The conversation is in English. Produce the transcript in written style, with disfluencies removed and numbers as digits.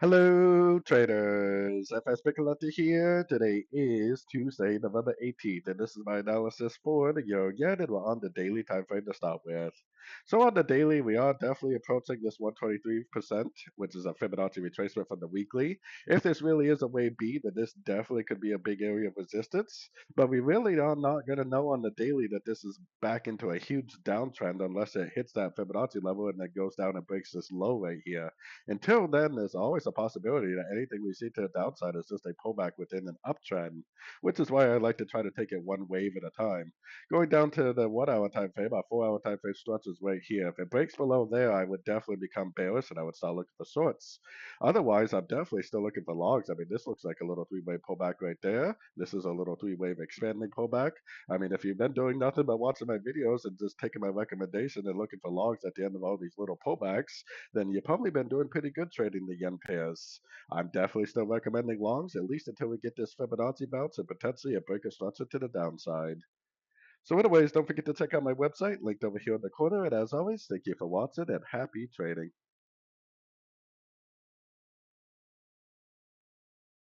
Hello, traders. FX Pip Collector here. Today is Tuesday, November 18th, and this is my analysis for the euro yen, and we're on the daily time frame to start with. So on the daily, we are definitely approaching this 123%, which is a Fibonacci retracement from the weekly. If this really is a wave B, then this definitely could be a big area of resistance. But we really are not going to know on the daily that this is back into a huge downtrend unless it hits that Fibonacci level and then goes down and breaks this low right here. Until then, there's always a possibility that anything we see to the downside is just a pullback within an uptrend, which is why I like to try to take it one wave at a time. Going down to the 1 hour time frame, our 4 hour time frame stretches right here. If it breaks below there, I would definitely become bearish and I would start looking for shorts. Otherwise, I'm definitely still looking for logs. I mean, this looks like a little three-way pullback right there. This is a little three-wave expanding pullback. I mean, if you've been doing nothing but watching my videos and just taking my recommendation and looking for logs at the end of all these little pullbacks, then you've probably been doing pretty good trading the yen pairs. I'm definitely still recommending longs, at least until we get this Fibonacci bounce and potentially a break of structure to the downside. So anyways, don't forget to check out my website, linked over here in the corner. And as always, thank you for watching and happy trading.